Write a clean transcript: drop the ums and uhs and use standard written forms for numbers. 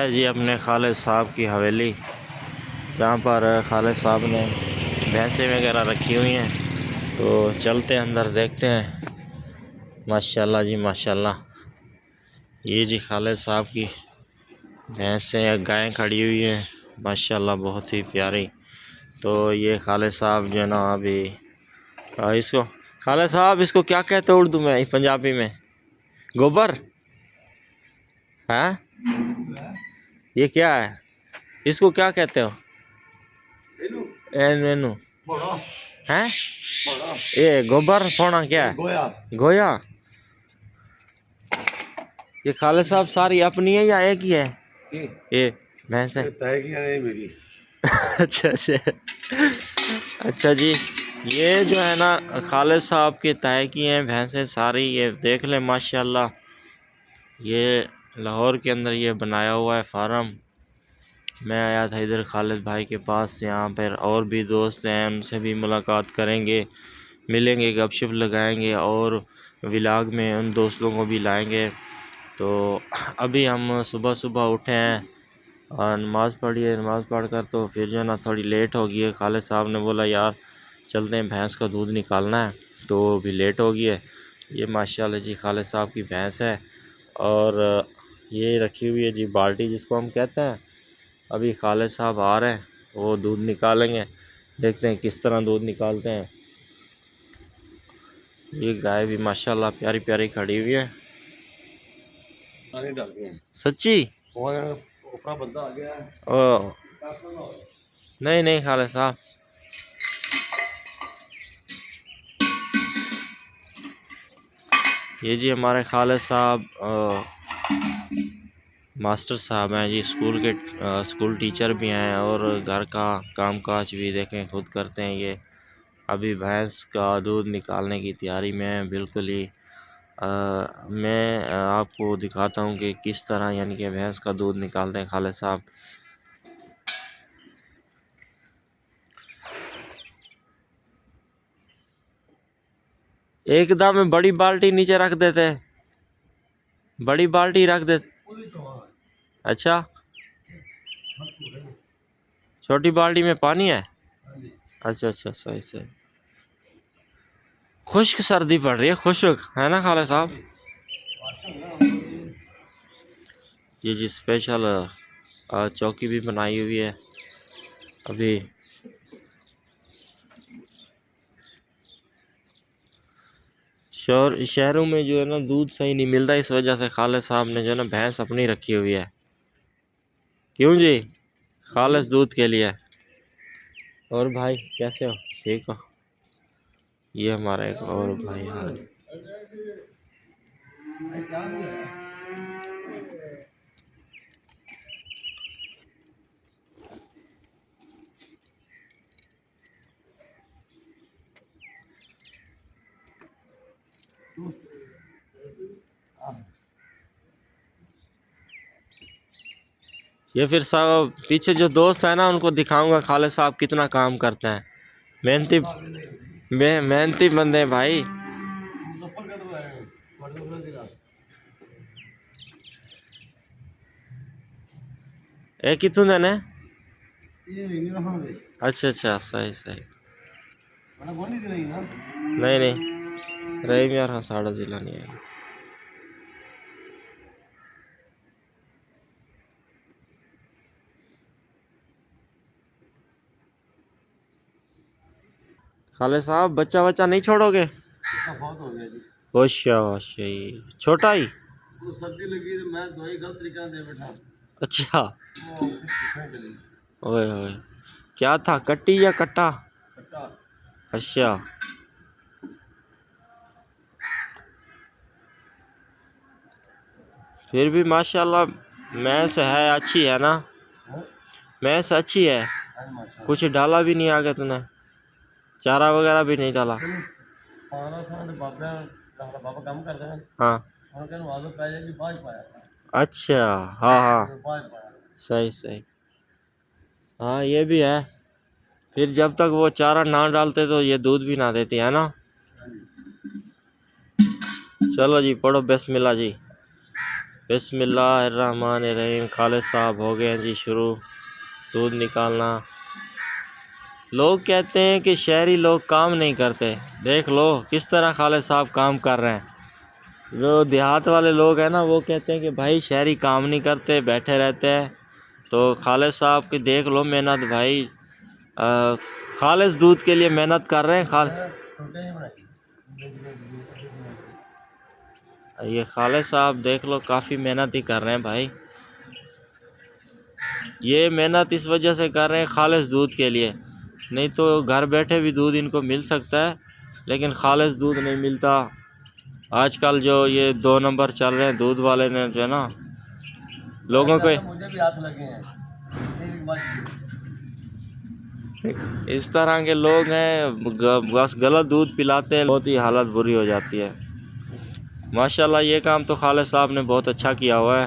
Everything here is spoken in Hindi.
है जी अपने खालिद साहब की हवेली, जहाँ पर खालिद साहब ने भैंसें वगैरह रखी हुई हैं। तो चलते हैं अंदर, देखते हैं। माशाल्लाह जी माशाल्लाह, ये जी खालिद साहब की भैंसें या गायें खड़ी हुई हैं माशाल्लाह, बहुत ही प्यारी। तो ये खालिद साहब जो है ना, अभी इसको खालिद साहब इसको क्या कहते हो उर्दू में, पंजाबी में? गोबर है? ये क्या है, इसको क्या कहते हो? मेनू है ये गोबर फोड़ा क्या है? गोया। ये खालिद साहब सारी अपनी है या एक ही है? ये भैंस है मेरी। अच्छा अच्छा अच्छा जी, ये जो है ना खालिद साहब के तय की हैं भैंसें सारी। ये देख लें माशाल्लाह, ये लाहौर के अंदर ये बनाया हुआ है फार्म। मैं आया था इधर खालिद भाई के पास, यहाँ पर और भी दोस्त हैं, उनसे भी मुलाकात करेंगे, मिलेंगे, गपशप लगाएंगे और व्लॉग में उन दोस्तों को भी लाएंगे। तो अभी हम सुबह सुबह उठे हैं और नमाज़ पढ़ी है। नमाज़ पढ़कर तो फिर जो है ना थोड़ी लेट हो गई है। खालिद साहब ने बोला यार चलते हैं, भैंस का दूध निकालना है, तो भी लेट हो गई है। ये माशाल्लाह जी खालिद साहब की भैंस है और ये रखी हुई है जी बाल्टी, जिसको हम कहते हैं। अभी खालिद साहब आ रहे हैं, वो दूध निकालेंगे, देखते हैं किस तरह दूध निकालते हैं। ये गाय भी माशाल्लाह प्यारी प्यारी खड़ी हुई है। सच्ची? बंदा आ गया है। ओ नहीं नहीं खालिद साहब, ये जी हमारे खालिद साहब मास्टर साहब हैं जी, स्कूल टीचर भी हैं और घर का कामकाज भी देखें खुद करते हैं। ये अभी भैंस का दूध निकालने की तैयारी में है बिल्कुल ही। मैं आपको दिखाता हूँ कि किस तरह यानी कि भैंस का दूध निकालते हैं खालिद साहब। एकदम में बड़ी बाल्टी नीचे रख देते हैं, बड़ी बाल्टी रख देते। अच्छा, छोटी बाल्टी में पानी है? अच्छा अच्छा, सही सही। खुश्क सर्दी पड़ रही है, खुश्क है ना खालिद साहब? ये जी स्पेशल चौकी भी बनाई हुई है। अभी शहरों में जो है ना दूध सही नहीं मिलता, इस वजह से खालिद साहब ने जो है ना भैंस अपनी रखी हुई है। क्यों जी? खालिस दूध के लिए। और भाई कैसे हो, ठीक हो? ये हमारा एक और भाई है। ये फिर सब पीछे जो दोस्त है ना, उनको दिखाऊंगा खालिद साहब कितना काम करते हैं। मेहनती मेहनती बंदे हैं भाई। एक कितने दिन है? अच्छा अच्छा, सही सही। नहीं नहीं, रही यार, हाँ साड़ा जिला नहीं है। खालिद साहब बच्चा बच्चा नहीं छोड़ोगे? अच्छा अच्छा, छोटा ही। सर्दी लगी तो मैं दवाई गलत तरीके दे बैठा। अच्छा, ओए ओए, क्या था, कट्टी या कट्टा? अच्छा, फिर भी माशाल्लाह मैस है, अच्छी है ना? मैस अच्छी है। कुछ डाला भी नहीं आगे तूने, चारा वगैरह भी नहीं डाला? हाँ अच्छा, हाँ हाँ सही सही, हाँ ये भी है। फिर जब तक वो चारा ना डालते तो ये दूध भी ना देती है ना। चलो जी, पढ़ो बिस्मिल्लाह जी। बिस्मिल्लाहिर्रहमानिर्रहीम। खालिद साहब हो गए हैं जी शुरू दूध निकालना। लोग कहते हैं कि शहरी लोग काम नहीं करते, देख लो किस तरह खालिद साहब काम कर रहे हैं। जो देहात वाले लोग हैं ना, वो कहते हैं कि भाई शहरी काम नहीं करते, बैठे रहते हैं। तो खालिद साहब की देख लो मेहनत भाई, खालिद दूध के लिए मेहनत कर रहे हैं। ये खालिद साहब देख लो काफ़ी मेहनत ही कर रहे हैं भाई। ये मेहनत इस वजह से कर रहे हैं खालिद दूध के लिए, नहीं तो घर बैठे भी दूध इनको मिल सकता है, लेकिन खालिद दूध नहीं मिलता। आजकल जो ये 2 नंबर चल रहे हैं दूध वाले ने, जो है ना लोगों को मुझे भी हाथ लगे हैं, इस तरह के लोग हैं, बस गलत दूध पिलाते हैं, बहुत ही हालत बुरी हो जाती है। माशाल्लाह ये काम तो खालिद साहब ने बहुत अच्छा किया हुआ है।